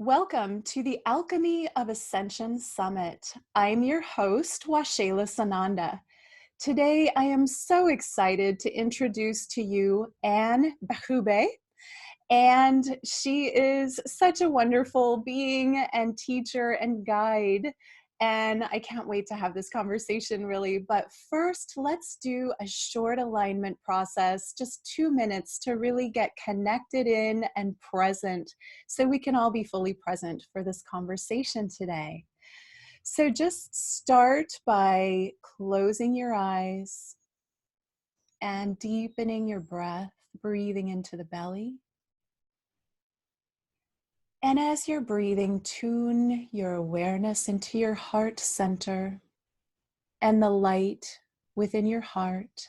Welcome to the Alchemy of Ascension Summit. I'm your host, Waxéla Sananda. Today, I am so excited to introduce to you Anne Bérubé. And she is such a wonderful being and teacher and guide. And I can't wait to have this conversation, really. But first, let's do a short alignment process, just 2 minutes to really get connected in and present so we can all be fully present for this conversation today. So just start by closing your eyes and deepening your breath, breathing into the belly. And as you're breathing, tune your awareness into your heart center and the light within your heart,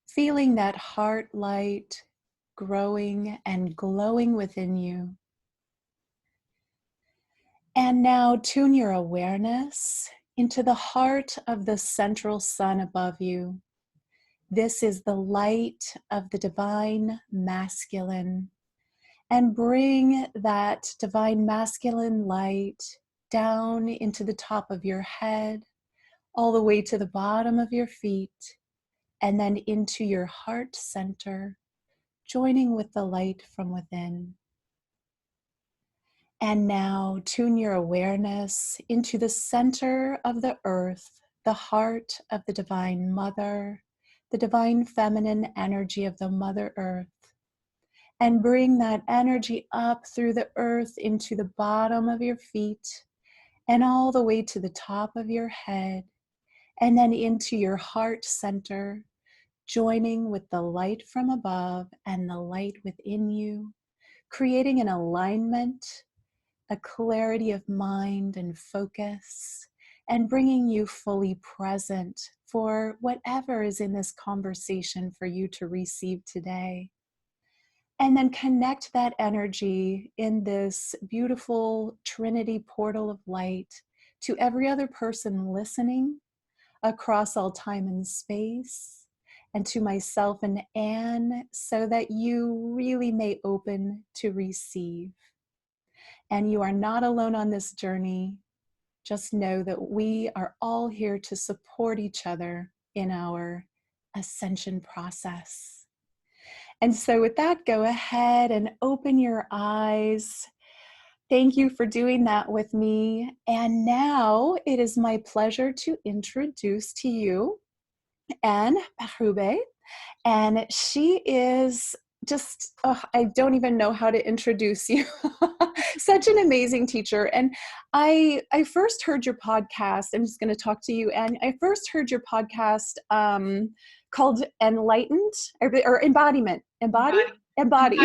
feeling that heart light growing and glowing within you. And now tune your awareness into the heart of the central sun above you. This is the light of the divine masculine. And bring that divine masculine light down into the top of your head, all the way to the bottom of your feet, and then into your heart center, joining with the light from within. And now tune your awareness into the center of the earth, the heart of the divine mother, the divine feminine energy of the Mother Earth. And bring that energy up through the earth into the bottom of your feet and all the way to the top of your head and then into your heart center, joining with the light from above and the light within you, creating an alignment, a clarity of mind and focus, and bringing you fully present for whatever is in this conversation for you to receive today. And then connect that energy in this beautiful Trinity portal of light to every other person listening across all time and space, and to myself and Anne, so that you really may open to receive. And you are not alone on this journey. Just know that we are all here to support each other in our ascension process. And so with that, go ahead and open your eyes. Thank you for doing that with me. And now it is my pleasure to introduce to you Anne Bérubé. And she is just, I don't even know how to introduce you. Such an amazing teacher. And I first heard your podcast. I'm just going to talk to you. And I first heard your podcast called Enlightened or Embodiment. Embody. Body.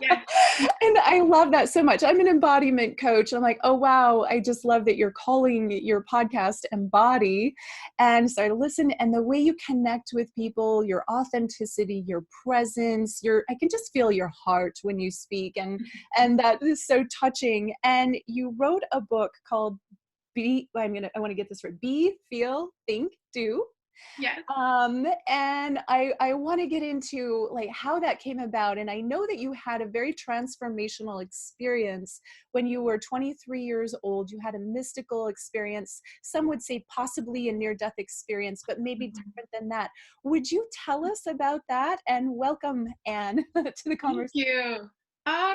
Yeah. And I love that so much. I'm an embodiment coach. I'm like, oh, wow. I just love that you're calling your podcast Embody. And so I listen, and the way you connect with people, your authenticity, your presence, I can just feel your heart when you speak. And that is so touching. And you wrote a book called I want to get this right. Be, Feel, Think, Do. Yes. And I want to get into like how that came about. And I know that you had a very transformational experience when you were 23 years old. You had a mystical experience. Some would say possibly a near-death experience, but maybe different than that. Would you tell us about that? And welcome, Anne, to the Thank conversation. you.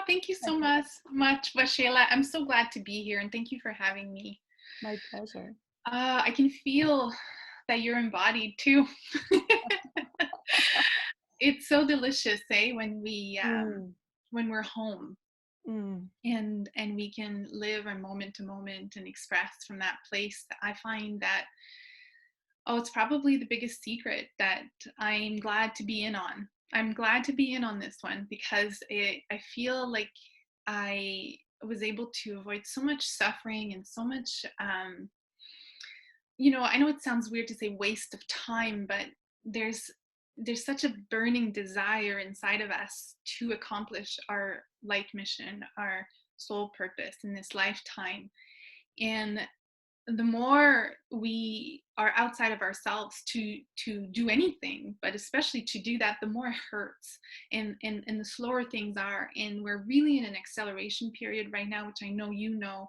Thank you so much, Waxéla. I'm so glad to be here, and thank you for having me. My pleasure. I can feel that you're embodied too. It's so delicious, when we're home and we can live in moment to moment and express from that place. I find that it's probably the biggest secret that I'm glad to be in on. I'm glad to be in on this one because I feel like I was able to avoid so much suffering and so much I know it sounds weird to say waste of time, but there's such a burning desire inside of us to accomplish our life mission, our soul purpose in this lifetime. And the more we are outside of ourselves to do anything, but especially to do that, the more it hurts, and the slower things are. And we're really in an acceleration period right now, which I know you know,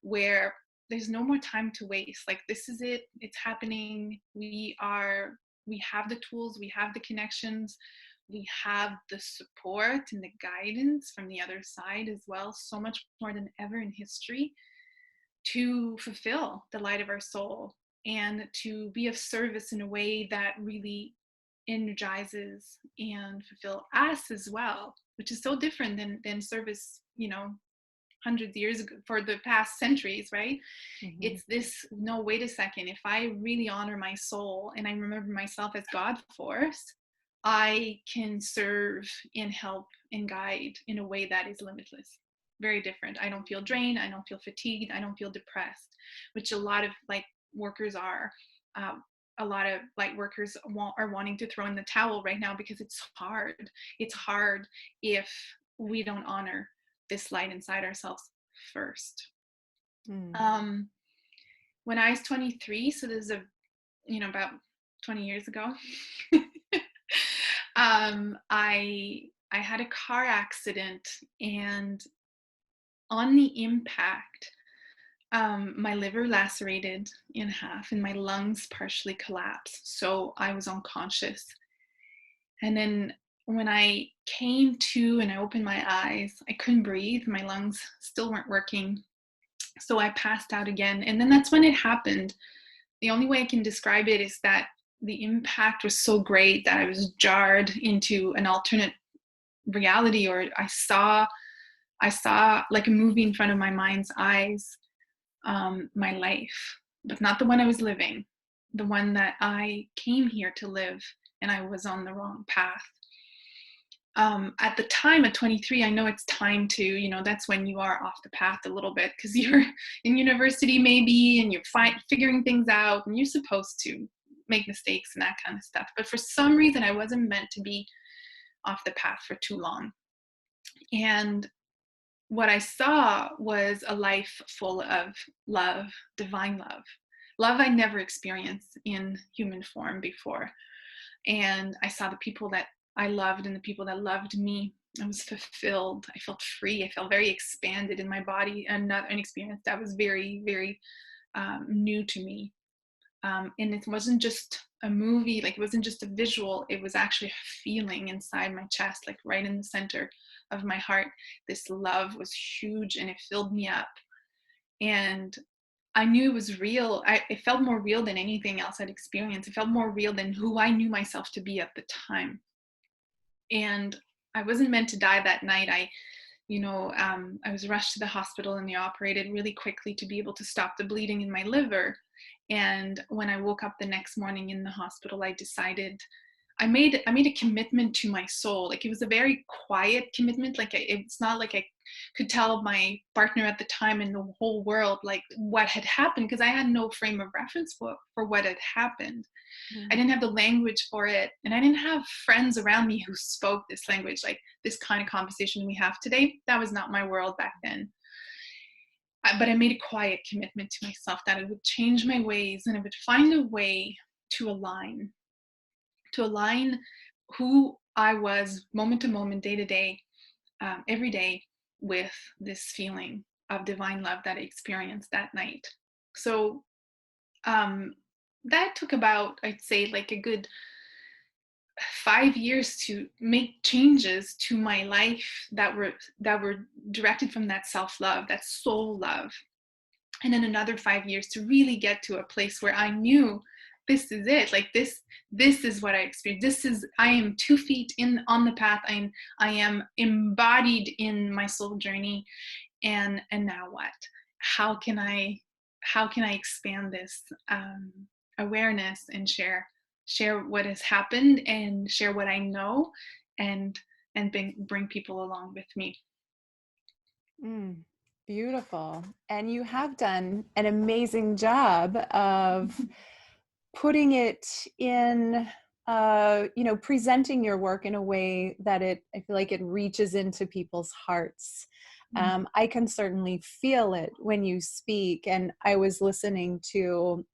where there's no more time to waste. Like, this is it, it's happening. We have the tools, we have the connections, we have the support and the guidance from the other side as well, so much more than ever in history, to fulfill the light of our soul and to be of service in a way that really energizes and fulfill us as well, which is so different than service, hundreds of years ago, for the past centuries, right? Mm-hmm. It's this, no, wait a second, if I really honor my soul and I remember myself as God force, I can serve and help and guide in a way that is limitless. Very different. I don't feel drained, I don't feel fatigued, I don't feel depressed, which a lot of light workers are. A lot of light workers are wanting to throw in the towel right now because it's hard. It's hard if we don't honor this light inside ourselves first. When I was 23, so this is about 20 years ago, I had a car accident, and on the impact, my liver lacerated in half and my lungs partially collapsed. So I was unconscious. And then when I came to and I opened my eyes, I couldn't breathe. My lungs still weren't working. So I passed out again. And then that's when it happened. The only way I can describe it is that the impact was so great that I was jarred into an alternate reality, or I saw like a movie in front of my mind's eyes, my life, but not the one I was living, the one that I came here to live, and I was on the wrong path. At the time, at 23, I know it's time to, that's when you are off the path a little bit, because you're in university maybe, and you're figuring things out, and you're supposed to make mistakes and that kind of stuff. But for some reason, I wasn't meant to be off the path for too long. And what I saw was a life full of love, divine love. Love I never experienced in human form before. And I saw the people that I loved and the people that loved me. I was fulfilled. I felt free. I felt very expanded in my body, and not an experience that was very, very new to me. And it wasn't just a movie, like it wasn't just a visual, it was actually a feeling inside my chest, like right in the center of my heart. This love was huge and it filled me up. And I knew it was real. It felt more real than anything else I'd experienced. It felt more real than who I knew myself to be at the time. And I wasn't meant to die that night. I was rushed to the hospital and they operated really quickly to be able to stop the bleeding in my liver. And when I woke up the next morning in the hospital, I decided, I made a commitment to my soul. Like, it was a very quiet commitment. Like, it's not like I could tell my partner at the time and the whole world like what had happened, because I had no frame of reference for what had happened. Mm-hmm. I didn't have the language for it, and I didn't have friends around me who spoke this language, like this kind of conversation we have today. That was not my world back then. But I made a quiet commitment to myself that I would change my ways and I would find a way to align who I was moment to moment, day to day, every day, with this feeling of divine love that I experienced that night. So that took about, I'd say, like a good 5 years to make changes to my life that were directed from that self-love, that soul love. And then another 5 years to really get to a place where I knew this is it. Like, this is what I experienced. I am 2 feet on the path. I am embodied in my soul journey. And now what? How can I expand this awareness and share what has happened and share what I know, and bring people along with me. Beautiful. And you have done an amazing job of putting it in, presenting your work in a way that I feel like it reaches into people's hearts. I can certainly feel it when you speak. And I was listening to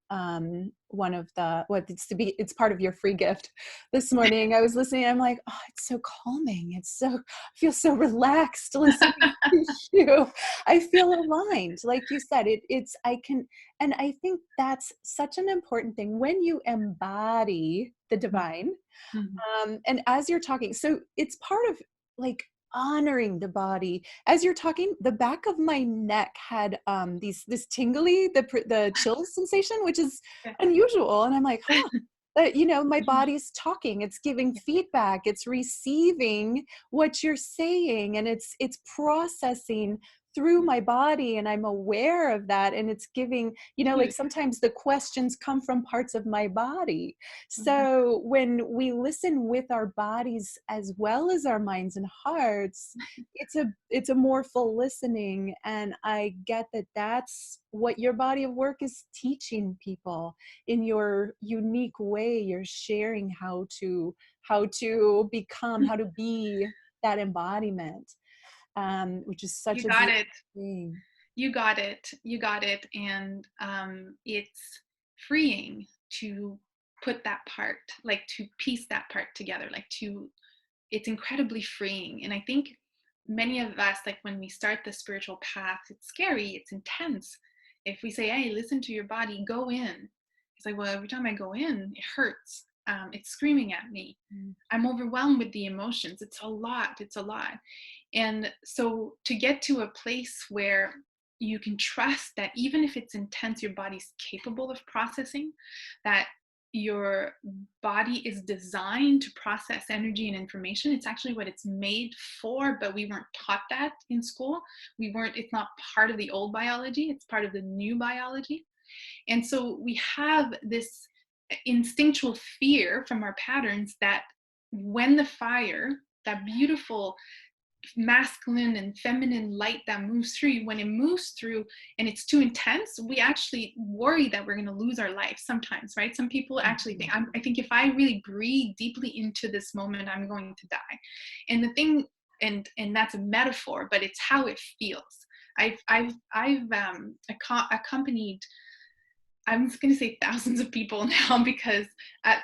one of the, it's part of your free gift this morning. I was listening, I'm like, oh, it's so calming. I feel so relaxed listening to you. I feel aligned. Like you said, and I think that's such an important thing when you embody the divine. And as you're talking, so it's part of like honoring the body. As you're talking, the back of my neck had this tingly, the chill sensation, which is unusual. And I'm like, huh. But my body's talking, it's giving feedback, it's receiving what you're saying, and it's processing through my body, and I'm aware of that, and it's giving, like sometimes the questions come from parts of my body. So when we listen with our bodies as well as our minds and hearts, it's a more full listening. And I get that that's what your body of work is teaching people in your unique way. You're sharing how to become, how to be that embodiment, which is such You a got beautiful it. thing. You got it. You got it. And it's freeing to put that part, like to piece that part together, it's incredibly freeing. And I think many of us, like when we start the spiritual path, it's scary, it's intense. If we say, hey, listen to your body, go in. It's like, well, every time I go in, it hurts. It's screaming at me. I'm overwhelmed with the emotions. It's a lot. And so to get to a place where you can trust that even if it's intense, your body's capable of processing, that your body is designed to process energy and information. It's actually what it's made for, but we weren't taught that in school. It's not part of the old biology, it's part of the new biology. And so we have this instinctual fear from our patterns that when the fire, that beautiful masculine and feminine light that moves through you, when it moves through and it's too intense, we actually worry that we're going to lose our life sometimes, right? Some people actually think, I think if I really breathe deeply into this moment, I'm going to die. And the thing, and that's a metaphor, but it's how it feels. I've accompanied, I'm just going to say thousands of people now, because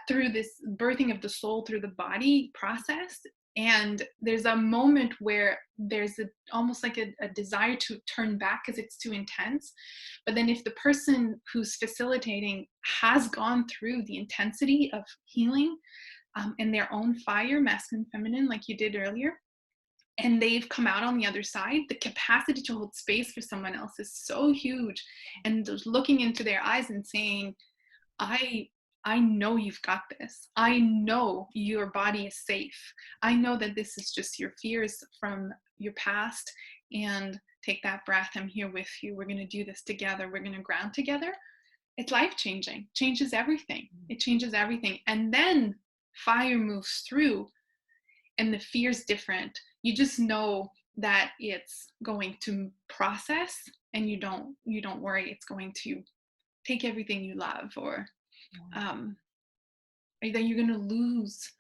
through this birthing of the soul through the body process. And there's a moment where there's almost like a desire to turn back because it's too intense. But then if the person who's facilitating has gone through the intensity of healing and their own fire, masculine, feminine, like you did earlier, and they've come out on the other side, the capacity to hold space for someone else is so huge. And just looking into their eyes and saying, I know you've got this. I know your body is safe. I know that this is just your fears from your past. And take that breath. I'm here with you. We're going to do this together. We're going to ground together. It's life-changing. Changes everything. It changes everything. And then fire moves through and the fear's different. You just know that it's going to process, and you don't worry it's going to take everything you love, or that you're going to lose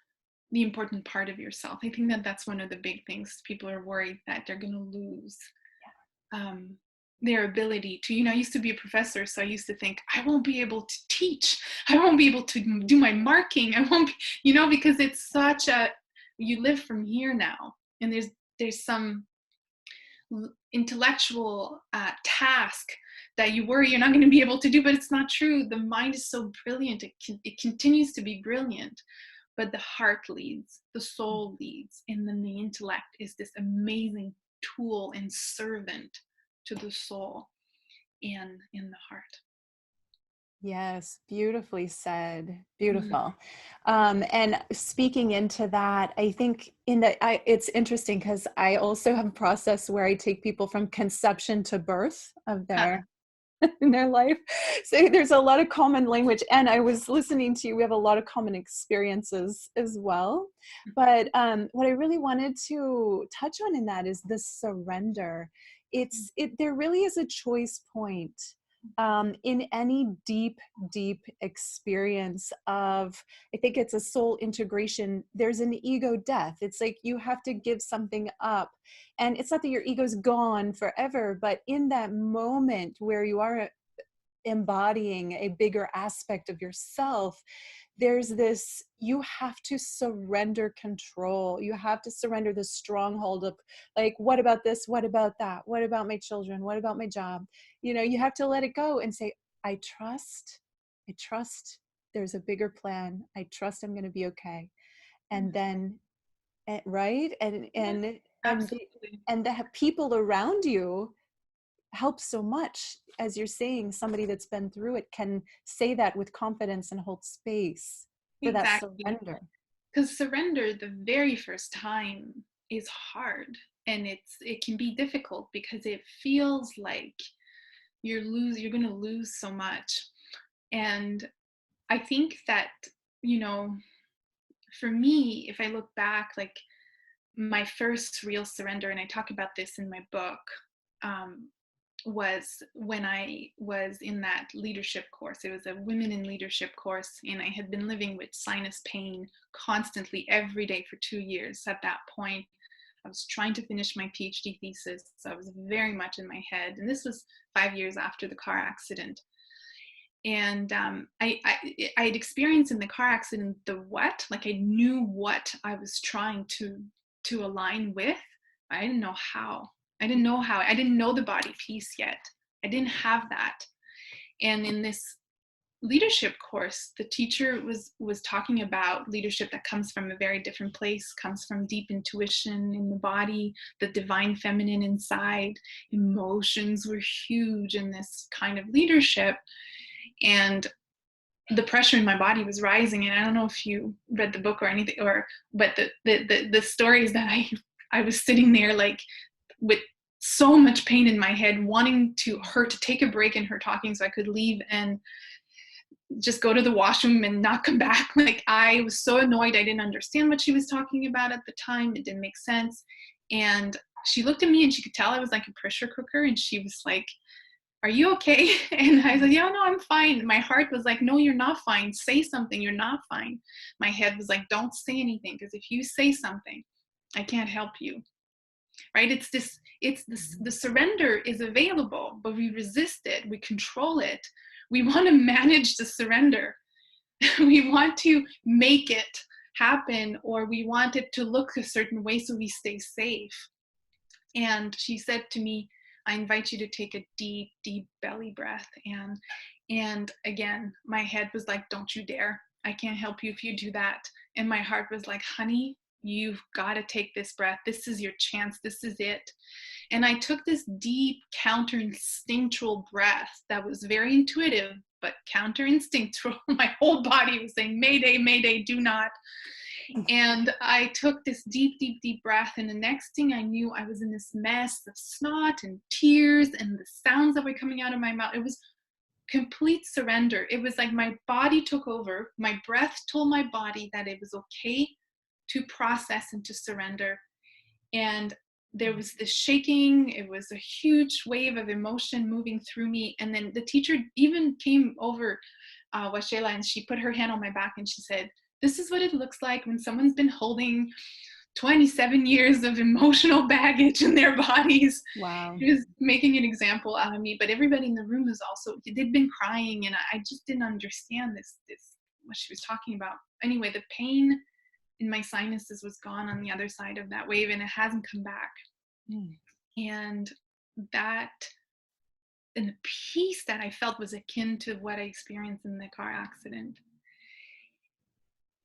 the important part of yourself. I think that that's one of the big things. People are worried that they're going to lose their ability to, I used to be a professor, so I used to think, I won't be able to teach. I won't be able to do my marking. I won't be, because it's such you live from here now. And there's some intellectual task that you worry you're not going to be able to do, but it's not true. The mind is so brilliant. It continues to be brilliant, but the heart leads, the soul leads, and then the intellect is this amazing tool and servant to the soul and in the heart. Yes, beautifully said. Beautiful. And speaking into that, I think it's interesting because I also have a process where I take people from conception to birth of their in their life. So there's a lot of common language, and I was listening to you. We have a lot of common experiences as well. But what I really wanted to touch on in that is the surrender. There really is a choice point in any deep, deep experience of, I think it's a soul integration, there's an ego death. It's like you have to give something up. And it's not that your ego's gone forever, but in that moment where you are embodying a bigger aspect of yourself, there's this, you have to surrender control. You have to surrender the stronghold of like, what about this? What about that? What about my children? What about my job? You know, you have to let it go and say, I trust there's a bigger plan. I trust I'm going to be okay. And then, right. Absolutely. And the people around you helps so much. As you're saying, somebody that's been through it can say that with confidence and hold space for that Exactly. surrender. Because surrender the very first time is hard, and it can be difficult because it feels like you're going to lose so much. And I think that, you know, for me, if I look back, like my first real surrender, and I talk about this in my book, um, was when I was in that leadership course. It was a women in leadership course, and I had been living with sinus pain constantly every day for 2 years. At that point, I was trying to finish my PhD thesis, so I was very much in my head. And this was 5 years after the car accident. And I had experienced in the car accident the what, like I knew what I was trying to align with. I didn't know how. I didn't know how. I didn't know the body piece yet. I didn't have that. And in this leadership course, the teacher was talking about leadership that comes from a very different place, comes from deep intuition in the body, the divine feminine inside. Emotions were huge in this kind of leadership. And the pressure in my body was rising. And I don't know if you read the book or anything, but the stories that I was sitting there like with so much pain in my head, wanting her to take a break in her talking so I could leave and just go to the washroom and not come back. Like I was so annoyed. I didn't understand what she was talking about at the time. It didn't make sense. And she looked at me and she could tell I was like a pressure cooker. And she was like, are you okay? And I said, yeah, no, I'm fine. My heart was like, no, you're not fine. Say something. You're not fine. My head was like, don't say anything, because if you say something, I can't help you. Right? The surrender is available, but we resist it. We control it. We want to manage the surrender. We want to make it happen, or we want it to look a certain way so we stay safe. And she said to me, I invite you to take a deep, deep belly breath. And again, my head was like, don't you dare. I can't help you if you do that. And my heart was like, honey, you've got to take this breath. This is your chance. This is it. And I took this deep counter-instinctual breath that was very intuitive, but counter-instinctual. My whole body was saying, Mayday, Mayday, do not. And I took this deep, deep, deep breath. And the next thing I knew, I was in this mess of snot and tears and the sounds that were coming out of my mouth. It was complete surrender. It was like my body took over. My breath told my body that it was okay to process and to surrender. And there was this shaking. It was a huge wave of emotion moving through me. And then the teacher even came over, Waxéla, and she put her hand on my back and she said, this is what it looks like when someone's been holding 27 years of emotional baggage in their bodies. Wow. She was making an example out of me, but everybody in the room was also, they'd been crying, and I just didn't understand this what she was talking about. Anyway, the pain in my sinuses was gone on the other side of that wave, and it hasn't come back. And that, and the peace that I felt was akin to what I experienced in the car accident.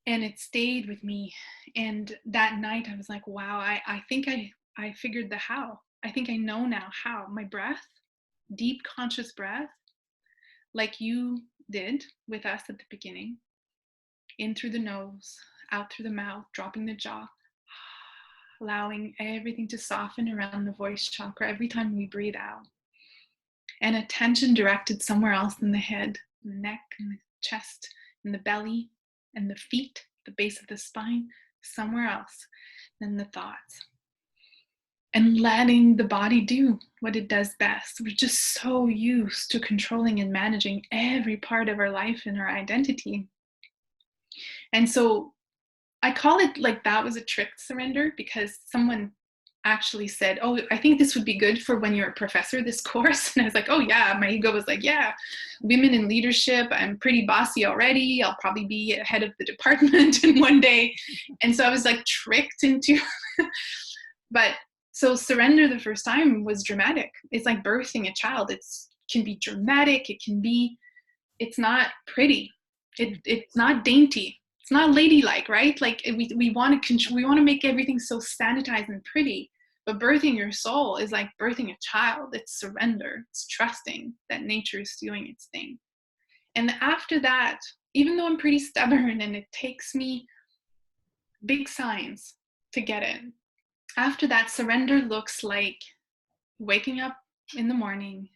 And it stayed with me. And that night I was like, wow, I think I figured the how. I think I know now how. My breath, deep conscious breath, like you did with us at the beginning, in through the nose, out through the mouth, dropping the jaw, allowing everything to soften around the voice chakra every time we breathe out. And attention directed somewhere else in the head, the neck, and the chest, and the belly, and the feet, the base of the spine, somewhere else than the thoughts. and letting the body do what it does best. We're just so used to controlling and managing every part of our life and our identity. And so I call it like that was a tricked surrender, because someone actually said, "Oh, I think this would be good for when you're a professor, this course." And I was like, "Oh yeah." My ego was like, "Yeah, women in leadership, I'm pretty bossy already. I'll probably be head of the department in one day." And so I was like tricked into but so surrender the first time was dramatic. It's like birthing a child. It's can be dramatic, it's not pretty. It's not dainty. It's not ladylike, right? Like we want to we want to make everything so sanitized and pretty. But birthing your soul is like birthing a child. It's surrender. It's trusting that nature is doing its thing. And after that, even though I'm pretty stubborn and it takes me big signs to get it, after that, surrender looks like waking up in the morning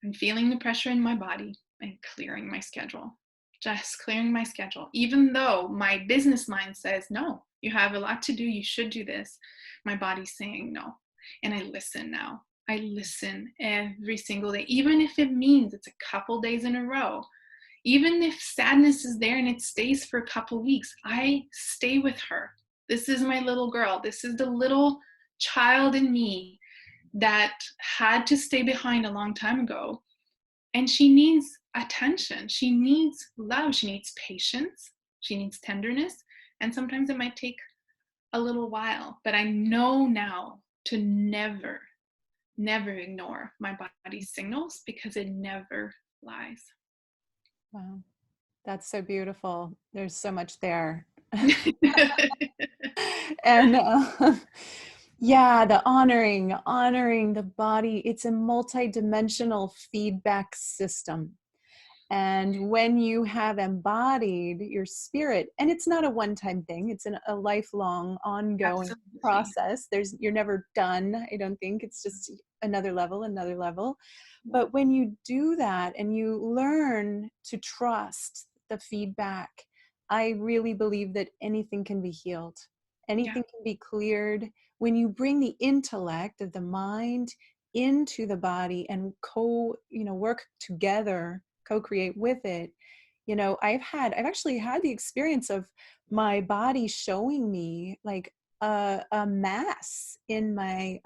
and feeling the pressure in my body and clearing my schedule. Just clearing my schedule. Even though my business mind says, no, you have a lot to do, you should do this, my body's saying no. And I listen now. I listen every single day, even if it means it's a couple days in a row. Even if sadness is there and it stays for a couple weeks, I stay with her. This is my little girl. This is the little child in me that had to stay behind a long time ago. And she needs attention. She needs love. She needs patience. She needs tenderness. And sometimes it might take a little while. But I know now to never, never ignore my body's signals, because it never lies. Wow. That's so beautiful. There's so much there. And yeah, the honoring the body. It's a multi-dimensional feedback system. And when you have embodied your spirit, and it's not a one-time thing, it's a lifelong, ongoing Absolutely. process. You're never done, I don't think. It's just another level, another level. But when you do that and you learn to trust the feedback, I really believe that anything can be healed. Yeah. Anything can be cleared. When you bring the intellect of the mind into the body and work together, co-create with it. I've actually had the experience of my body showing me like a mass in my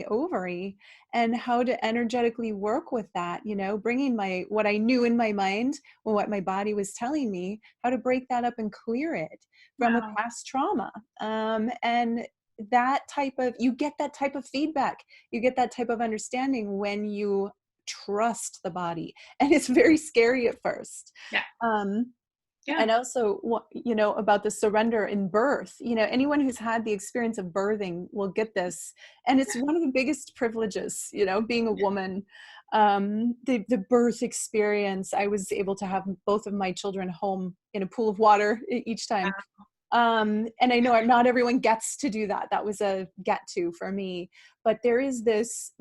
ovary, and how to energetically work with that, bringing what I knew in my mind, or what my body was telling me, how to break that up and clear it from a Wow. past trauma. And you get that type of feedback, you get that type of understanding when you trust the body. And it's very scary at first. Yeah. Yeah. And also, about the surrender in birth, anyone who's had the experience of birthing will get this. And it's one of the biggest privileges, being a woman. The birth experience, I was able to have both of my children home in a pool of water each time. And I know not everyone gets to do that. That was a get to for me. But there is this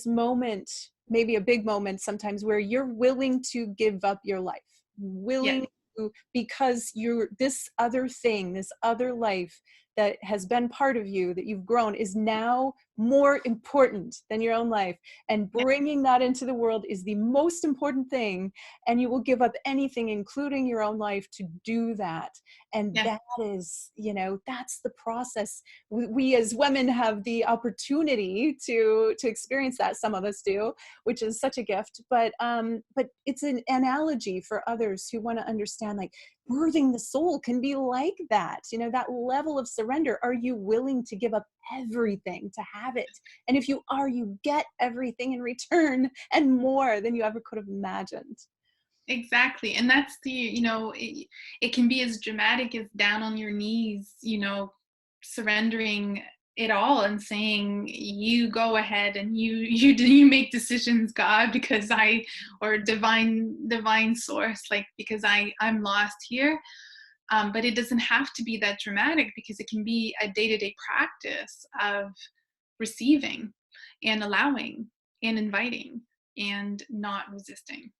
moment, maybe a big moment sometimes, where you're willing to give up your life, Yes. willing to, because you're this other thing, this other life that has been part of you, that you've grown, is now more important than your own life. And Yeah. bringing that into the world is the most important thing. And you will give up anything, including your own life, to do that. And Yeah. that is, that's the process. We as women have the opportunity to experience that. Some of us do, which is such a gift. But it's an analogy for others who want to understand, like, birthing the soul can be like that. That level of surrender. Are you willing to give up everything to have it? And if you are, you get everything in return, and more than you ever could have imagined. Exactly. And that's it can be as dramatic as down on your knees, surrendering it all and saying, you go ahead and you make decisions, God, because or divine source, like, because I'm lost here. But it doesn't have to be that dramatic, because it can be a day-to-day practice of receiving and allowing and inviting and not resisting.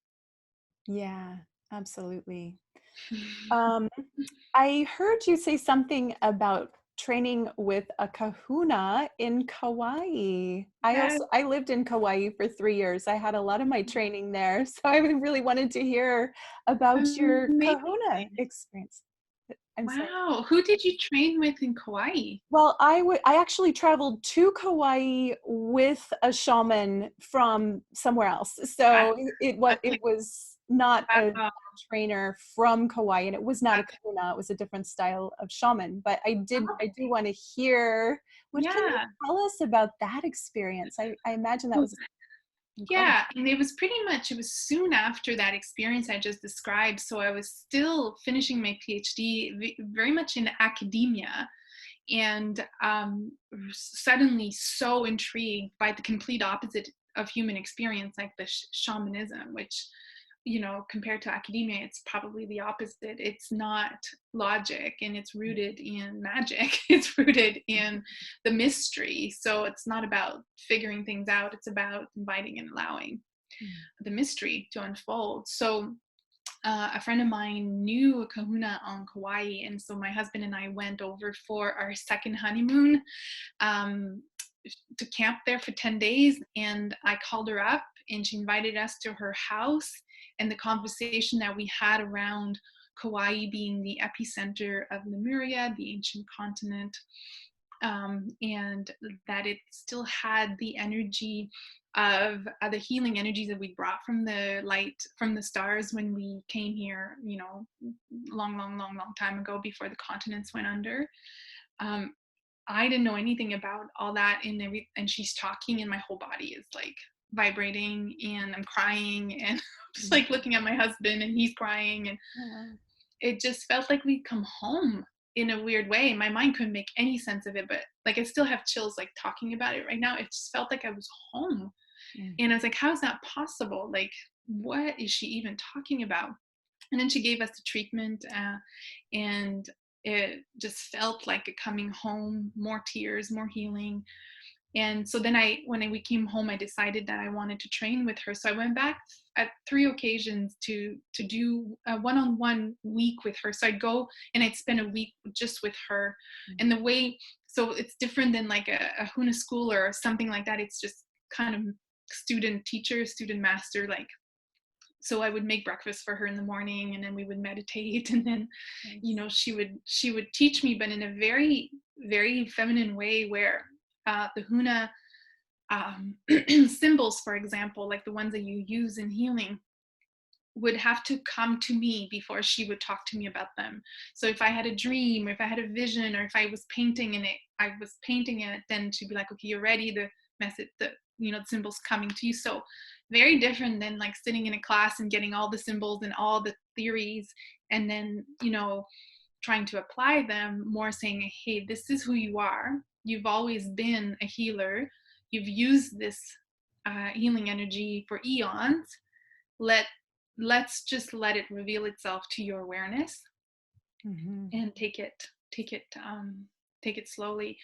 Yeah, absolutely. Um, I heard you say something about training with a kahuna in Kauai. That's I lived in Kauai for 3 years. I had a lot of my training there. So I really wanted to hear about your kahuna amazing. experience. I'm sorry. Wow. Who did you train with in Kauai? Well, I actually traveled to Kauai with a shaman from somewhere else. That's, So that's it like, was not a wow. trainer from Kauai, and it was not a That's, kahuna. It was a different style of shaman. But I do okay. want to hear, what can you Yeah. tell us about that experience? I imagine that was incredible. Yeah, and it was pretty much, it was soon after that experience I just described. So I was still finishing my PhD, very much in academia, and suddenly so intrigued by the complete opposite of human experience, like the shamanism, which, you know, compared to academia, it's probably the opposite. It's not logic, and it's rooted in magic. It's rooted in the mystery. So it's not about figuring things out, it's about inviting and allowing the mystery to unfold. So a friend of mine knew a kahuna on Kauai, and so my husband and I went over for our second honeymoon, um, to camp there for 10 days. And I called her up, and she invited us to her house. And the conversation that we had around Kauai being the epicenter of Lemuria, the ancient continent, and that it still had the energy of the healing energies that we brought from the light, from the stars when we came here, you know, long time ago, before the continents went under. um, I didn't know anything about all that, and she's talking, and my whole body is like vibrating, and I'm crying, and just like looking at my husband, and he's crying, and Oh, wow. it just felt like we'd come home in a weird way. My mind couldn't make any sense of it, but like I still have chills like talking about it right now. It just felt like I was home. Mm. And I was like, how is that possible? Like, what is she even talking about? And then she gave us the treatment, and it just felt like a coming home, more tears, more healing. And so then when we came home, I decided that I wanted to train with her. So I went back at 3 occasions to do a one-on-one week with her. So I'd go and I'd spend a week just with her. And the way, so it's different than like a Huna school or something like that. It's just kind of student teacher, student master, like, so I would make breakfast for her in the morning, and then we would meditate, and then, you know, she would teach me, but in a very, very feminine way, where the Huna symbols, for example, like the ones that you use in healing, would have to come to me before she would talk to me about them. So if I had a dream, or if I had a vision, or if I was painting and I was painting it, then she'd be like, okay, you're ready. The message, the, you know, the symbols coming to you. So very different than like sitting in a class and getting all the symbols and all the theories, and then, you know, trying to apply them. More saying, hey, this is who you are. You've always been a healer. You've used this healing energy for eons. Let's just let it reveal itself to your awareness, Mm-hmm. and take it slowly.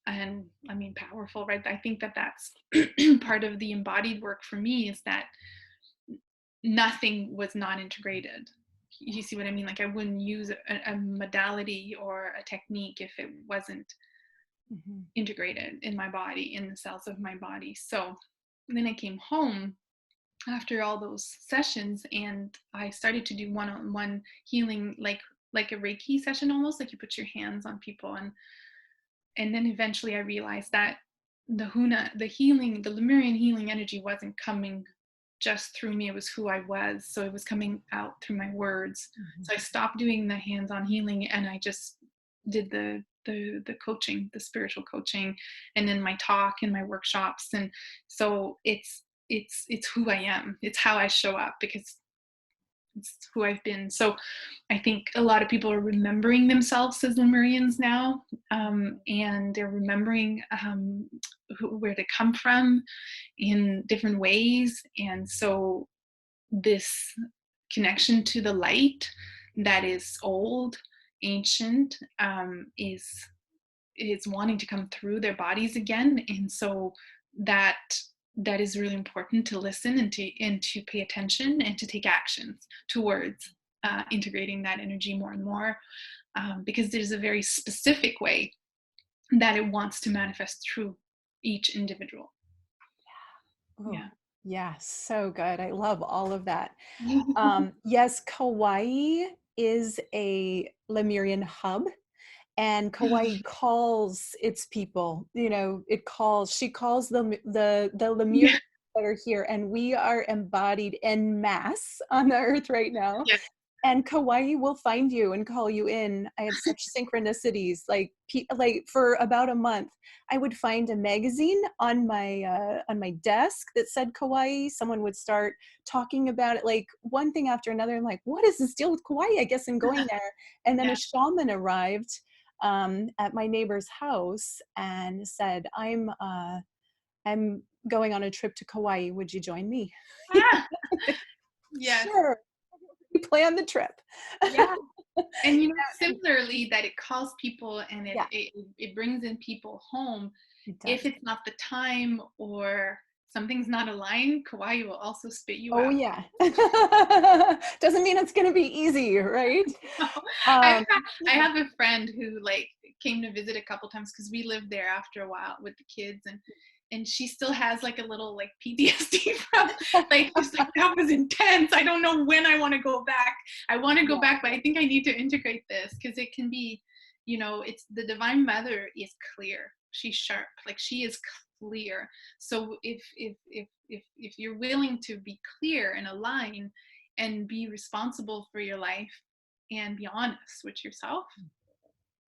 And I mean, powerful, right? I think that that's part of the embodied work for me, is that nothing was not integrated. You see what I mean? Like, I wouldn't use a modality or a technique if it wasn't integrated in my body, in the cells of my body. So then I came home after all those sessions, and I started to do one-on-one healing, like a Reiki session, almost like you put your hands on people. And then eventually I realized that the Huna, the healing, the Lemurian healing energy wasn't coming just through me. It was who I was. So it was coming out through my words. So I stopped doing the hands-on healing, and I just did the coaching, the spiritual coaching, and then my talk and my workshops. And so it's who I am. It's how I show up, because it's who I've been. So I think a lot of people are remembering themselves as Lemurians now, and they're remembering where they come from in different ways. And so this connection to the light that is old, ancient, is wanting to come through their bodies again. And so that is really important to listen, and to pay attention, and to take actions towards integrating that energy more and more, because there's a very specific way that it wants to manifest through each individual. Oh, Yeah. yeah, so good. I love all of that. Yes, Kauai is a Lemurian hub, and Kauai calls its people. She calls them the Lemurians Yeah. that are here, and we are embodied en masse on the earth right now. Yeah. And Kauai will find you and call you in. I have such synchronicities. Like for about a month, I would find a magazine on my desk that said Kauai. Someone would start talking about it, like one thing after another. I'm like, what is this deal with Kauai? I guess I'm going there. And then a Yeah. shaman arrived at my neighbor's house and said, I'm going on a trip to Kauai. Would you join me? Ah, yes. Sure. We plan the trip. Yeah. And And similarly, that it calls people and yeah, it brings in people home. it If does. it's not the time or something's not aligned, Kauai will also spit you Oh out. yeah. Doesn't mean it's going to be easy, right? I Um, I have a friend who like came to visit a couple times because we lived there after a while with the kids, and she still has like a little like PTSD from like she's like that was intense. I don't know when I want to go back. I want to go yeah. back, but I think I need to integrate this because it can be, it's the Divine Mother is clear. She's sharp, like she is clear. So if you're willing to be clear and align and be responsible for your life and be honest with yourself,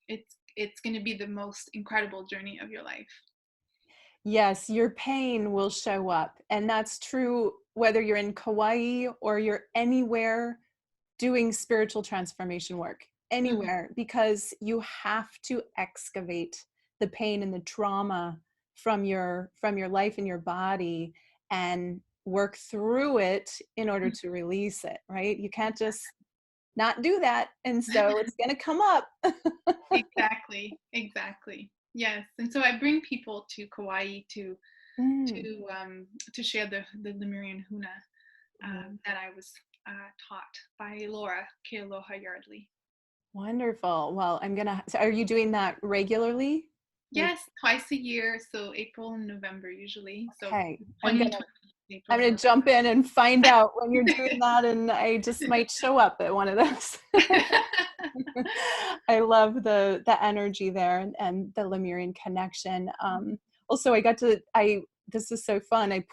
it's going to be the most incredible journey of your life. Yes, your pain will show up. And that's true whether you're in Kauai or you're anywhere doing spiritual transformation work, Mhm. anywhere, because you have to excavate the pain and the trauma from your life and your body and work through it in order to release it, right? You can't just not do that. And so it's going to come up. Exactly, exactly. Yes, and so I bring people to Kauai Mm, to share the Lemurian Huna that I was taught by Laura Kealoha Yardley. wonderful. Well, so are you doing that regularly? Like, Yes, twice a year, so April and November usually. So okay, 2020 I'm April and gonna jump in and find out when you're doing that, and I just might show up at one of those. November. I love the energy there and the Lemurian connection. Also, this is so fun. I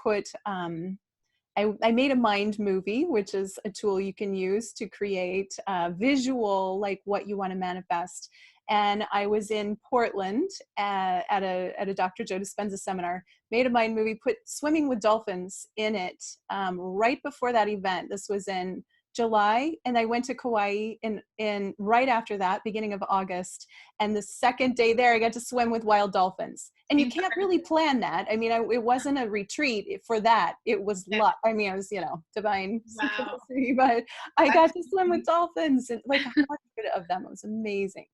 made a mind movie, which is a tool you can use to create visual, like what you want to manifest. And I was in Portland at a Dr. Joe Dispenza seminar, made a mind movie, put swimming with dolphins in it right before that event. This was in July, and I went to Kauai in right after that, beginning of August. And the second day there, I got to swim with wild dolphins. And you can't really Incredible. plan that. I mean, it wasn't a retreat for that. It was Yes. luck. I mean, I was, divine Wow. synchronicity, but I That's got to swim with dolphins and like 100 of them. It was amazing.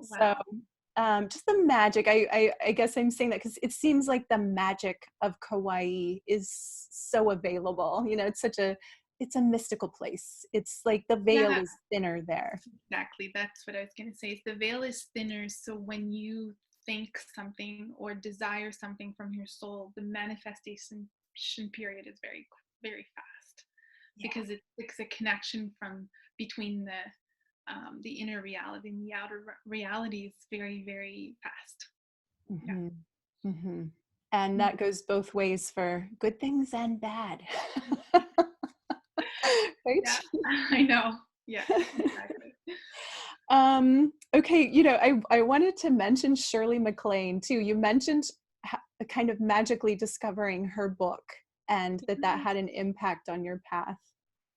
So wow. just the magic. I guess I'm saying that because it seems like the magic of Kauai is so available. It's a mystical place. It's like the veil Yeah, is thinner there. exactly. That's what I was going to say. Is the veil is thinner, so when you think something or desire something from your soul, the manifestation period is very, very fast Yeah. because it's a connection from between the inner reality and the outer reality is very, very fast. Yeah. Mm-hmm. Mm-hmm. And Mm. that goes both ways for good things and bad. Yeah, Right? I know. Yes, exactly. Okay, I wanted to mention Shirley MacLaine too. You mentioned kind of magically discovering her book and that had an impact on your path.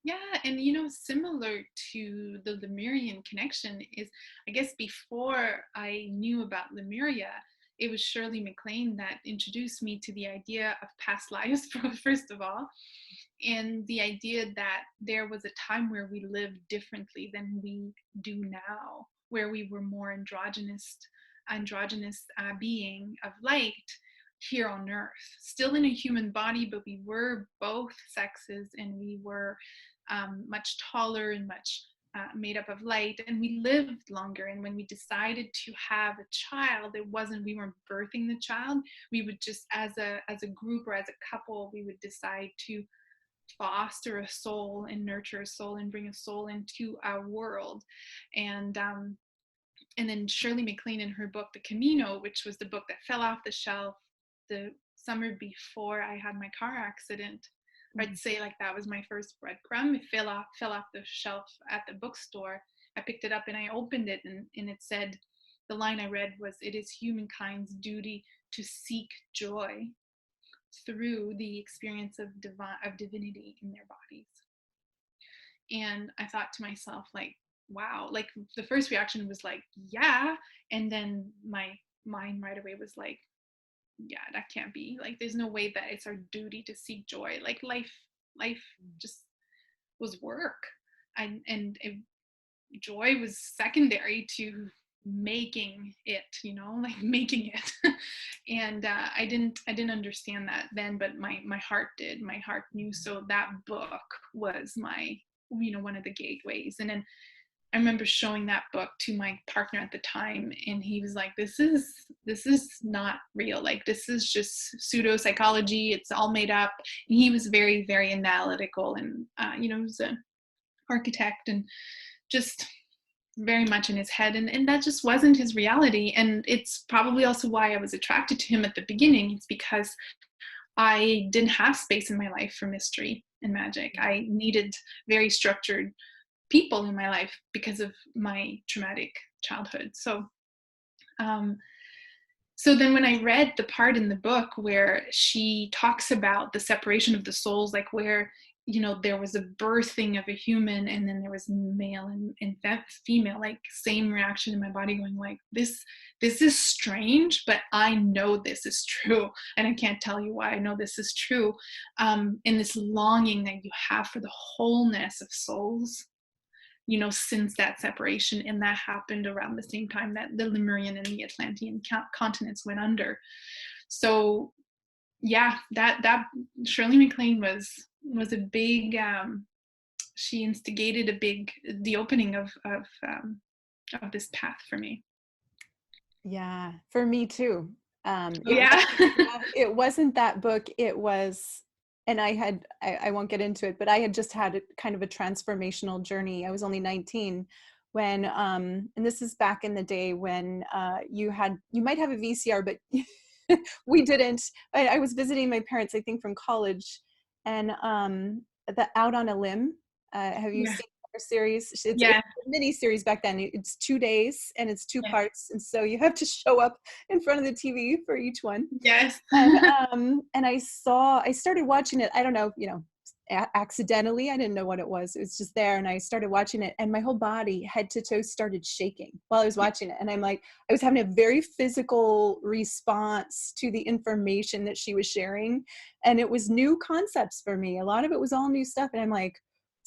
Yeah, and similar to the Lemurian connection is, I guess before I knew about Lemuria, it was Shirley MacLaine that introduced me to the idea of past lives, first of all, and the idea that there was a time where we lived differently than we do now, where we were more androgynous being of light here on earth, still in a human body, but we were both sexes and we were much taller and much made up of light, and we lived longer. And when we decided to have a child, we weren't birthing the child. We would just, as a group or as a couple, we would decide to foster a soul and nurture a soul and bring a soul into our world. And then Shirley MacLaine, in her book The Camino, which was the book that fell off the shelf the summer before I had my car accident, I'd say like that was my first breadcrumb. It fell off the shelf at the bookstore. I picked it up and I opened it, and it said, the line I read was, "It is humankind's duty to seek joy through the experience of divinity in their bodies." And I thought to myself, like, wow, like the first reaction was like, yeah. And then my mind right away was like, yeah, that can't be. Like, there's no way that it's our duty to seek joy. Like life just was work. And joy was secondary to making it, like making it. And I didn't understand that then, but my heart did. My heart knew. So that book was my, one of the gateways. And then I remember showing that book to my partner at the time, and he was like, this is not real. Like, this is just pseudo psychology. It's all made up. And he was very, very analytical, and he was an architect and just very much in his head, and that just wasn't his reality. And it's probably also why I was attracted to him at the beginning. It's because I didn't have space in my life for mystery and magic. I needed very structured people in my life because of my traumatic childhood. So then when I read the part in the book where she talks about the separation of the souls, like where, there was a birthing of a human, and then there was male and female, like same reaction in my body, going like, this is strange, but I know this is true. And I can't tell you why I know this is true. And this longing that you have for the wholeness of souls, since that separation. And that happened around the same time that the Lemurian and the Atlantean continents went under. So yeah, that Shirley MacLaine was a big, she instigated the opening of this path for me. Yeah, for me too. Yeah. It wasn't that book. It was, and I won't get into it, but I had just had kind of a transformational journey. I was only 19 when, and this is back in the day when you might have a VCR, but we didn't. I was visiting my parents, I think from college, and the Out on a Limb. Have you seen our series? It's a mini series back then. It's 2 days and it's two parts, and so you have to show up in front of the TV for each one. Yes. And I started watching it. I don't know, accidentally. I didn't know what it was. It was just there, and I started watching it, and my whole body, head to toe, started shaking while I was watching it. And I'm like, I was having a very physical response to the information that she was sharing, and it was new concepts for me. A lot of it was all new stuff, and I'm like,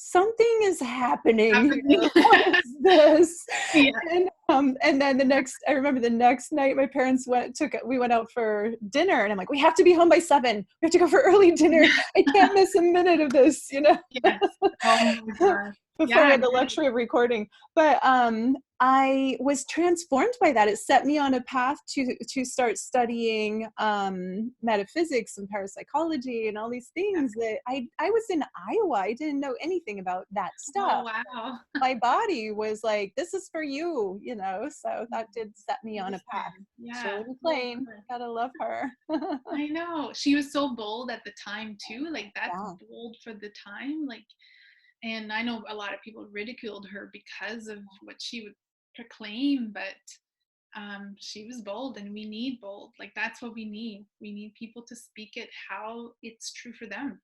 something is happening here. What is this? Yeah. And then I remember the next night my parents we went out for dinner, and I'm like, we have to be home by 7. We have to go for early dinner. I can't miss a minute of this, Yes. Oh my God. Before I had the luxury of recording. But I was transformed by that. It set me on a path to start studying metaphysics and parapsychology and all these things that I was in Iowa. I didn't know anything about that stuff. Oh, wow. My body was like, this is for you, so that did set me on a path. Yeah. Shirley MacLaine, gotta love her. I know. She was so bold at the time too. Like, that's bold for the time. Like, and I know a lot of people ridiculed her because of what she would proclaim, but she was bold, and we need bold. Like, that's what we need. We need people to speak it how it's true for them.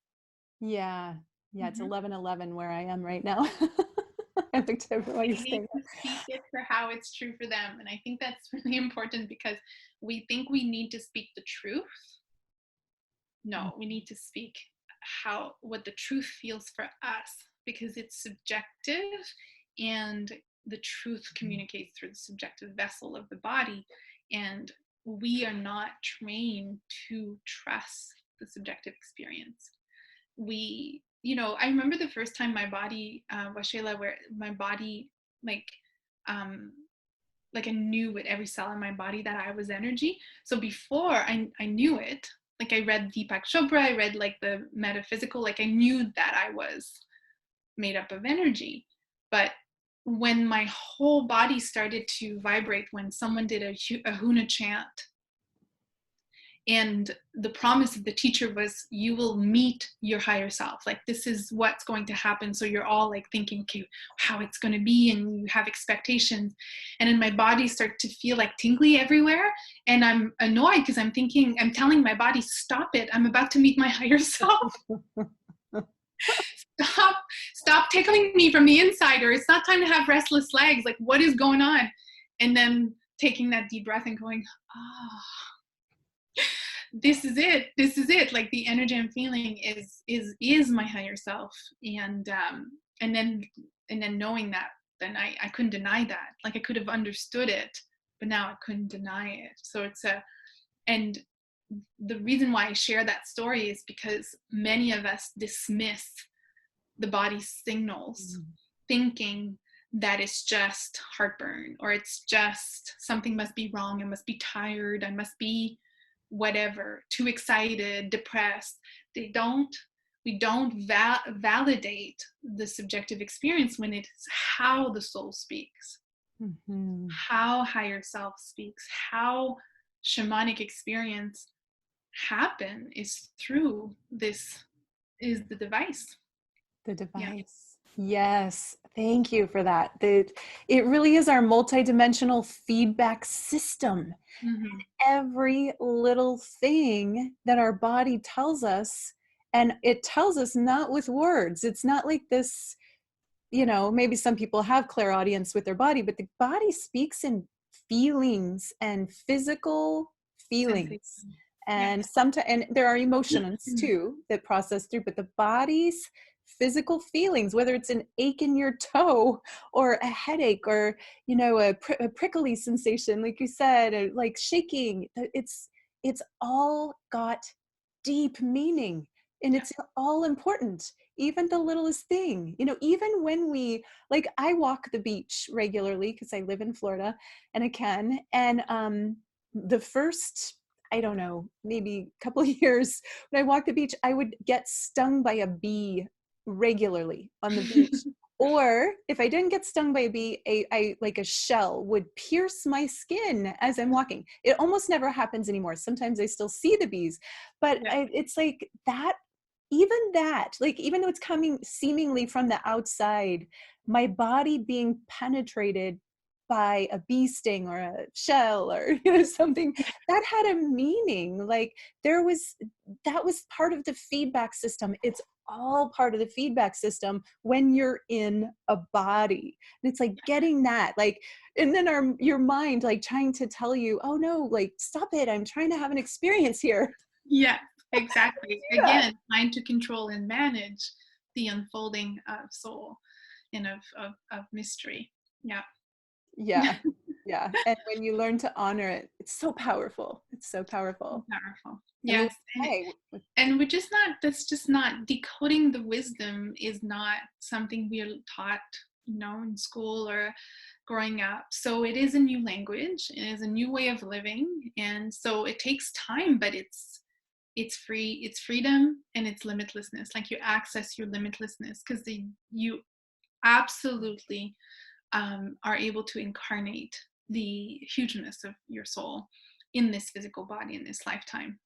Yeah. It's 11:11 where I am right now. I looked over what you're saying. Speak it for how it's true for them. And I think that's really important, because we think we need to speak the truth. No, we need to speak what the truth feels for us, because it's subjective, and the truth communicates through the subjective vessel of the body. And we are not trained to trust the subjective experience. We I remember the first time my body, Waxéla, where my body, like I knew with every cell in my body that I was energy. So before I knew it, like I read Deepak Chopra, I read like the metaphysical, like I knew that I was made up of energy. But when my whole body started to vibrate, when someone did a Huna chant, and the promise of the teacher was, you will meet your higher self. Like, this is what's going to happen. So you're all like thinking, okay, how it's going to be. And you have expectations. And then my body started to feel like tingly everywhere. And I'm annoyed because I'm telling my body, stop it. I'm about to meet my higher self. Stop tickling me from the inside, or it's not time to have restless legs. Like, what is going on? And then taking that deep breath and going, this is it. Like, the energy I'm feeling is my higher self. And then knowing that, then I couldn't deny that. Like, I could have understood it, but now I couldn't deny it. So and the reason why I share that story is because many of us dismiss the body's signals, thinking that it's just heartburn, or it's just something must be wrong, I must be tired, I must be whatever, too excited, depressed. We don't validate the subjective experience when it's how the soul speaks, how higher self speaks, how shamanic experience happen is through this, is the device. The device. Yeah. Yes. Thank you for that. It really is our multidimensional feedback system. Mm-hmm. Every little thing that our body tells us, and it tells us not with words. It's not like this, maybe some people have clairaudience with their body, but the body speaks in feelings and physical feelings. And sometimes, and there are emotions too that process through, but the body's physical feelings, whether it's an ache in your toe or a headache, or a prickly sensation, like you said, or like shaking, it's all got deep meaning, and it's all important. Even the littlest thing, even when we, like, I walk the beach regularly because I live in Florida and I can, and the first, I don't know, maybe a couple of years, when I walked the beach, I would get stung by a bee regularly on the beach. Or if I didn't get stung by a bee, like a shell would pierce my skin as I'm walking. It almost never happens anymore. Sometimes I still see the bees, but it's like that, like, even though it's coming seemingly from the outside, my body being penetrated by a bee sting or a shell or something that had a meaning. Like, that was part of the feedback system. It's all part of the feedback system when you're in a body. And it's like getting that, like, and then your mind like trying to tell you, oh no, like, stop it, I'm trying to have an experience here. Yeah, exactly. Again, trying to control and manage the unfolding of soul and of mystery. Yeah. Yeah. And when you learn to honor it, it's so powerful. Yes. I mean, and that's just not decoding the wisdom, is not something we are taught, in school or growing up. So it is a new language, it is a new way of living. And so it takes time, but it's freedom, and it's limitlessness. Like, you access your limitlessness because you absolutely are able to incarnate the hugeness of your soul in this physical body in this lifetime.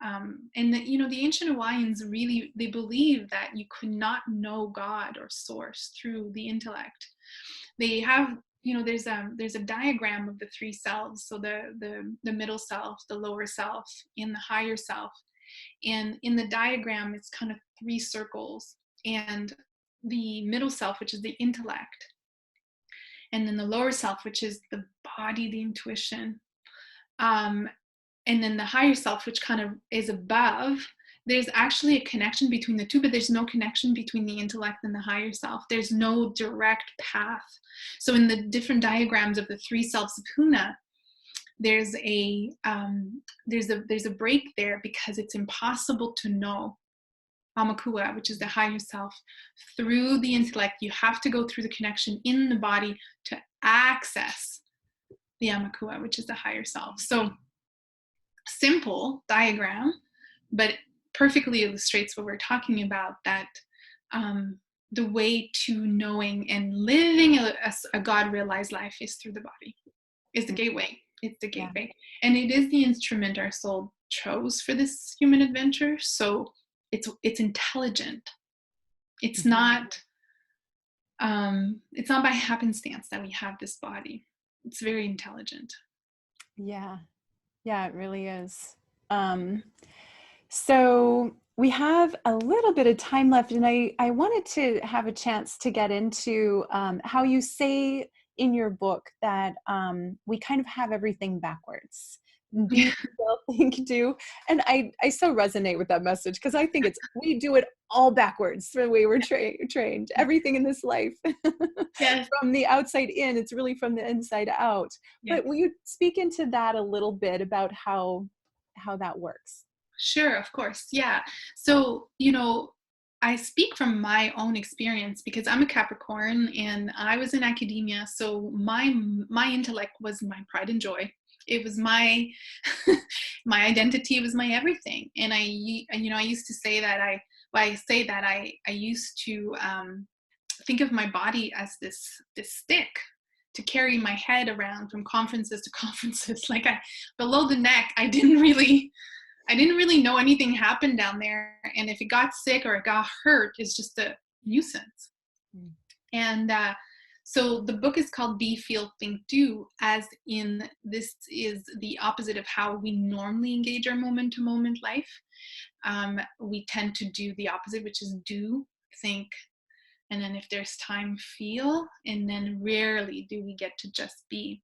And the ancient Hawaiians really, they believe that you could not know God or source through the intellect. They have, there's a diagram of the three selves. So the middle self, the lower self, and the higher self. And in the diagram, it's kind of three circles. And the middle self, which is the intellect, and then the lower self, which is the body, the intuition, and then the higher self, which kind of is above. There's actually a connection between the two, but there's no connection between the intellect and the higher self. There's no direct path. So in the different diagrams of the three selves of Huna, there's a break there, because it's impossible to know Amakua, which is the higher self, through the intellect. You have to go through the connection in the body to access the Amakua, which is the higher self. So simple diagram, but perfectly illustrates what we're talking about, that the way to knowing and living a God-realized life is through the body, is the gateway. It's the gateway. Yeah. And it is the instrument our soul chose for this human adventure. So it's intelligent. It's not by happenstance that we have this body. It's very intelligent. Yeah. Yeah, it really is. So we have a little bit of time left, and I wanted to have a chance to get into how you say in your book that we kind of have everything backwards. Be, feel, think, do. And I so resonate with that message, because I think we do it all backwards the way we're trained. Everything in this life. Yes. From the outside in, it's really from the inside out. Yes. But will you speak into that a little bit about how that works? Sure, of course. Yeah. So, I speak from my own experience because I'm a Capricorn and I was in academia. So my intellect was my pride and joy. It was my my identity. It was my everything. And I used to say that I used to think of my body as this stick to carry my head around from conferences to conferences. Like below the neck, I didn't really know anything happened down there. And if it got sick or it got hurt, it's just a nuisance. Mm. And so the book is called Be, Feel, Think, Do, as in this is the opposite of how we normally engage our moment-to-moment life. We tend to do the opposite, which is do, think, and then if there's time, feel, and then rarely do we get to just be.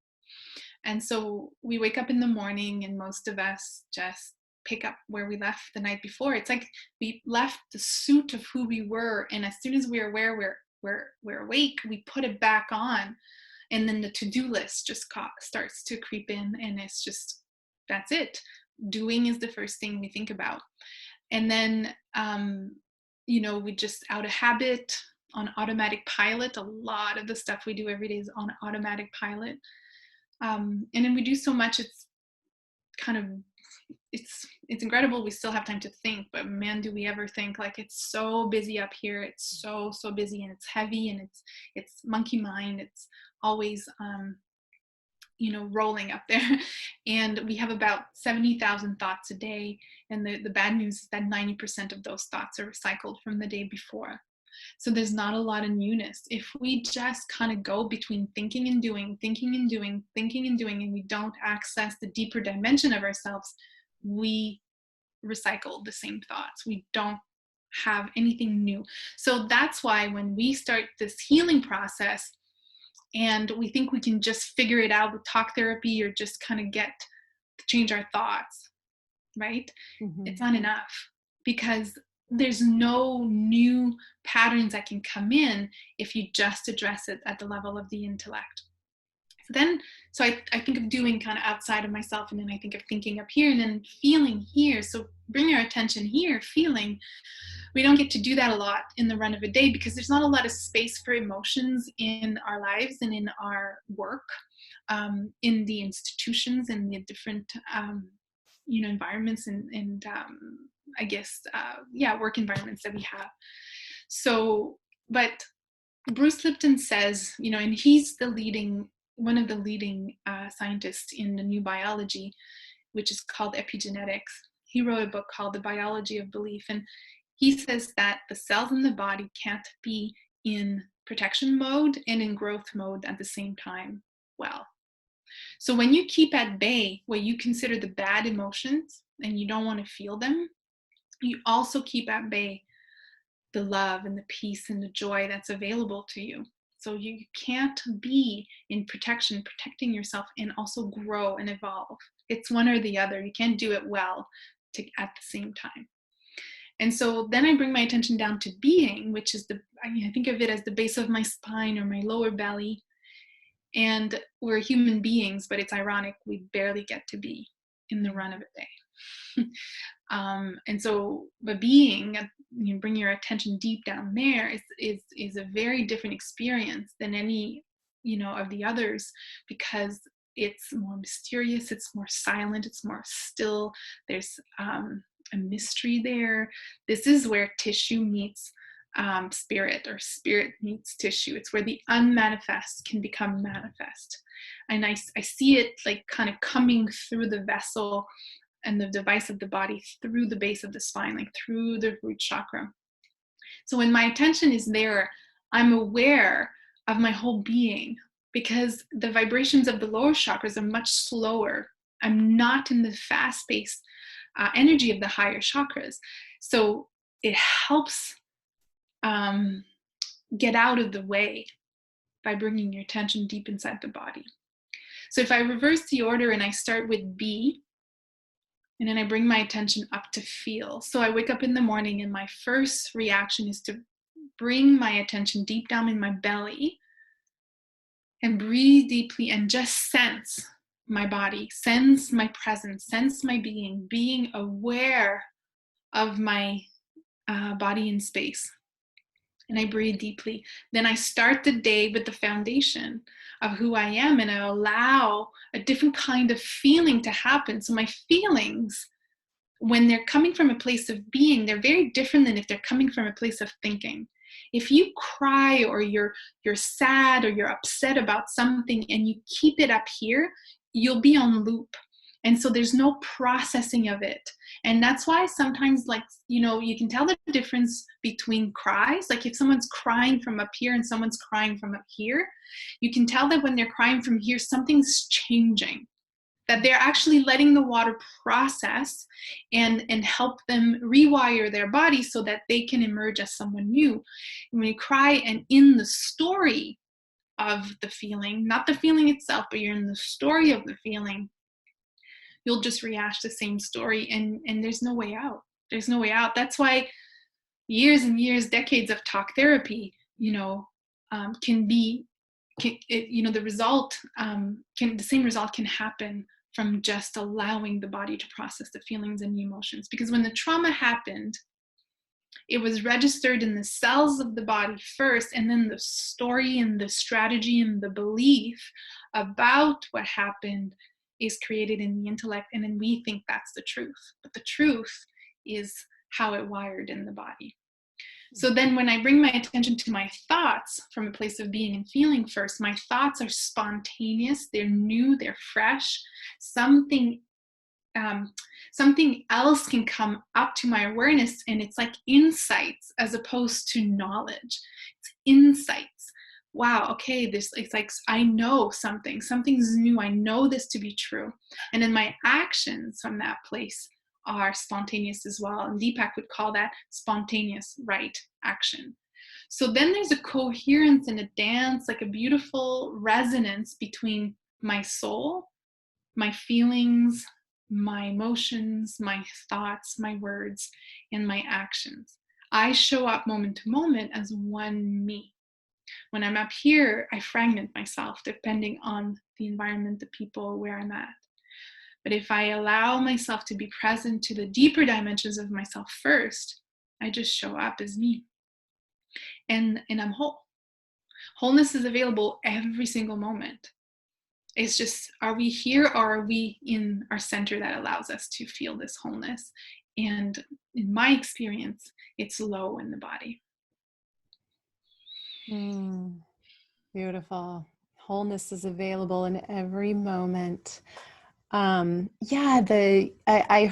And so we wake up in the morning and most of us just pick up where we left the night before. It's like we left the suit of who we were, and as soon as we're aware we're awake, we put it back on, and then the to-do list just starts to creep in, and it's just, that's it. Doing is the first thing we think about. And then we just, out of habit, on automatic pilot. A lot of the stuff we do every day is on automatic pilot. And then we do so much, it's kind of, it's incredible we still have time to think, but man, do we ever think. Like, it's so busy up here. It's so busy, and it's heavy, and it's monkey mind. It's always rolling up there. And we have about 70,000 thoughts a day, and the bad news is that 90% of those thoughts are recycled from the day before. So there's not a lot of newness. If we just kind of go between thinking and doing, thinking and doing, thinking and doing, and we don't access the deeper dimension of ourselves, we recycle the same thoughts. We don't have anything new. So that's why when we start this healing process and we think we can just figure it out with talk therapy or just kind of get to change our thoughts, right? Mm-hmm. It's not enough, because there's no new patterns that can come in if you just address it at the level of the intellect. So I think of doing kind of outside of myself, and then I think of thinking up here, and then feeling here. So bring your attention here, feeling. We don't get to do that a lot in the run of a day because there's not a lot of space for emotions in our lives and in our work, in the institutions and the different environments and I guess work environments that we have. So, but Bruce Lipton says, and he's one of the leading scientists in the new biology, which is called epigenetics. He wrote a book called The Biology of Belief, and he says that the cells in the body can't be in protection mode and in growth mode at the same time. Well, so when you keep at bay what you consider the bad emotions and you don't want to feel them, you also keep at bay the love and the peace and the joy that's available to you. So you can't be in protecting yourself, and also grow and evolve. It's one or the other. You can't do it well at the same time. And so then I bring my attention down to being, which is I think of it as the base of my spine or my lower belly. And we're human beings, but it's ironic, we barely get to be in the run of a day. And so, but being you bring your attention deep down there is a very different experience than any, of the others, because it's more mysterious, it's more silent, it's more still. There's a mystery there. This is where tissue meets spirit, or spirit meets tissue. It's where the unmanifest can become manifest. And I see it like kind of coming through the vessel and the device of the body, through the base of the spine, like through the root chakra. So when my attention is there, I'm aware of my whole being, because the vibrations of the lower chakras are much slower. I'm not in the fast-paced energy of the higher chakras. So it helps get out of the way by bringing your attention deep inside the body. So if I reverse the order and I start with B, and then I bring my attention up to feel. So I wake up in the morning and my first reaction is to bring my attention deep down in my belly and breathe deeply and just sense my body, sense my presence, sense my being aware of my body in space. And I breathe deeply. Then I start the day with the foundation of who I am, and I allow a different kind of feeling to happen. So my feelings, when they're coming from a place of being, they're very different than if they're coming from a place of thinking. If you cry, or you're sad, or you're upset about something, and you keep it up here, you'll be on loop. And so there's no processing of it. And that's why sometimes, like, you can tell the difference between cries. Like if someone's crying from up here and someone's crying from up here, you can tell that when they're crying from here, something's changing, that they're actually letting the water process and help them rewire their body so that they can emerge as someone new. And when you cry and in the story of the feeling, not the feeling itself, but you're in the story of the feeling, you'll just rehash the same story, and there's no way out. There's no way out. That's why years and years, decades of talk therapy, can be, the result the same result can happen from just allowing the body to process the feelings and the emotions. Because when the trauma happened, it was registered in the cells of the body first, and then the story and the strategy and the belief about what happened is created in the intellect, and then we think that's the truth. But the truth is how it wired in the body. So then when I bring my attention to my thoughts from a place of being and feeling first, my thoughts are spontaneous, they're new, they're fresh. Something else can come up to my awareness, and it's like insights as opposed to knowledge. It's insights. Wow, okay, it's like I know something's new. I know this to be true. And then my actions from that place are spontaneous as well. And Deepak would call that spontaneous right action. So then there's a coherence and a dance, like a beautiful resonance between my soul, my feelings, my emotions, my thoughts, my words, and my actions. I show up moment to moment as one me. When I'm up here, I fragment myself depending on the environment, the people, where I'm at. But if I allow myself to be present to the deeper dimensions of myself first, I just show up as me. And I'm whole. Wholeness is available every single moment. It's just, are we here, or are we in our center that allows us to feel this wholeness? And in my experience, it's low in the body. Beautiful. Wholeness is available in every moment. I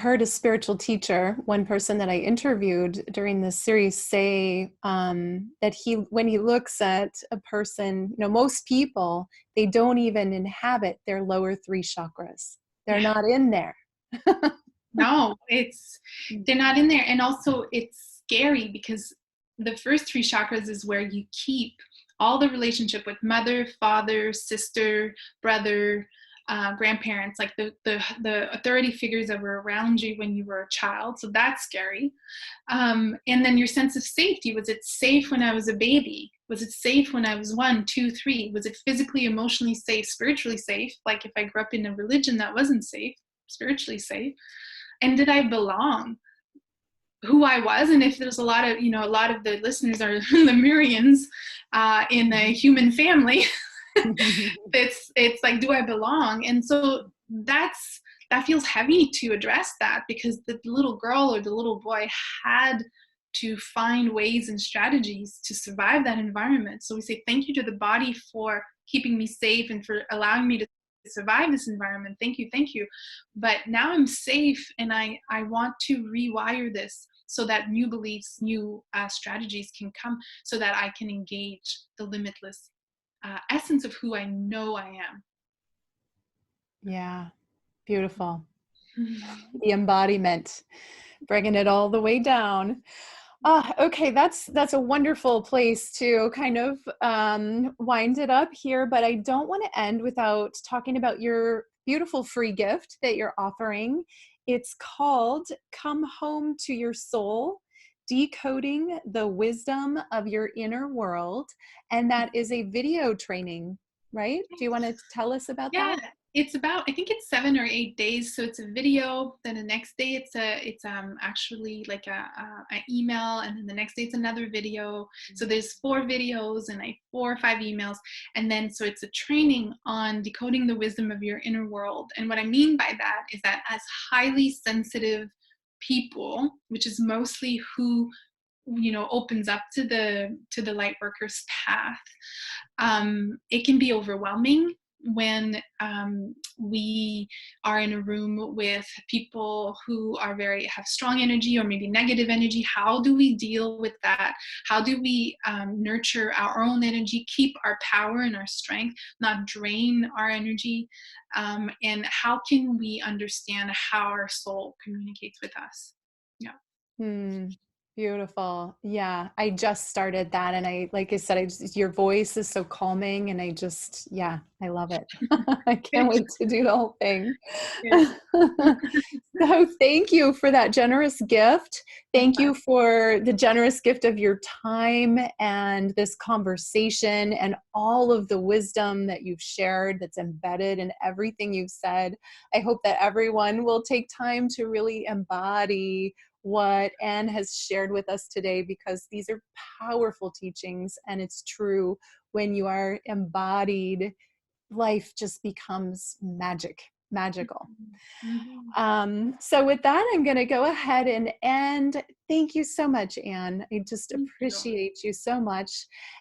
heard a spiritual teacher, one person that I interviewed during this series, say that when he looks at a person, most people, they don't even inhabit their lower 3 chakras. They're not in there. No, they're not in there. And also it's scary because the first 3 chakras is where you keep all the relationship with mother, father, sister, brother, grandparents, like the authority figures that were around you when you were a child. So that's scary. And then your sense of safety. Was it safe when I was a baby? Was it safe when I was 1, 2, 3? Was it physically, emotionally safe, spiritually safe? Like if I grew up in a religion that wasn't safe, spiritually safe. And did I belong? who I was, and if there's a lot of, a lot of the listeners are Lemurians in the human family, it's like, do I belong? And so that feels heavy to address that, because the little girl or the little boy had to find ways and strategies to survive that environment. So we say thank you to the body for keeping me safe and for allowing me to survive this environment. Thank you, thank you. But now I'm safe, and I want to rewire this so that new beliefs, new strategies can come, so that I can engage the limitless essence of who I know I am. Yeah, beautiful. The embodiment, bringing it all the way down. Okay, that's a wonderful place to kind of wind it up here, but I don't want to end without talking about your beautiful free gift that you're offering. It's called Come Home to Your Soul, Decoding the Wisdom of Your Inner World. And that is a video training, right? Do you want to tell us about Yeah, that? it's about, I think it's 7 or 8 days. So it's a video. Then the next day it's actually like a email, and then the next day it's another video. So there's 4 videos and like 4 or 5 emails, and then so it's a training on decoding the wisdom of your inner world. And what I mean by that is that as highly sensitive people, which is mostly who opens up to the light workers path, it can be overwhelming when we are in a room with people who are have strong energy or maybe negative energy. How do we deal with that? How do we nurture our own energy, keep our power and our strength, not drain our energy? And how can we understand how our soul communicates with us? Yeah. Beautiful. Yeah, I just started that, and like I said, your voice is so calming, and yeah, I love it. I can't wait to do the whole thing. So thank you for that generous gift. Thank you for the generous gift of your time and this conversation and all of the wisdom that you've shared that's embedded in everything you've said. I hope that everyone will take time to really embody what Anne has shared with us today, because these are powerful teachings, and it's true, when you are embodied, life just becomes magical. So with that, I'm going to go ahead and end. Thank you so much, Anne. I just appreciate you so much.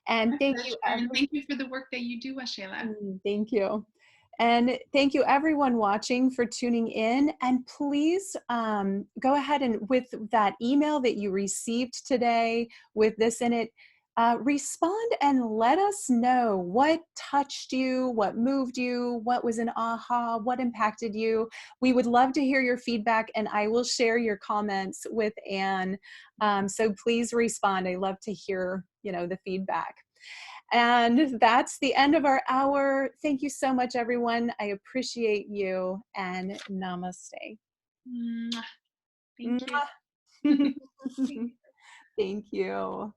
And thank you. And thank you for the work that you do, Waxéla. Thank you. And thank you everyone watching for tuning in. And please go ahead and, with that email that you received today with this in it, respond and let us know what touched you, what moved you, what was an aha, what impacted you. We would love to hear your feedback, and I will share your comments with Anne. So please respond. I love to hear, the feedback. And that's the end of our hour. Thank you so much, everyone. I appreciate you, and namaste. Thank you. Thank you.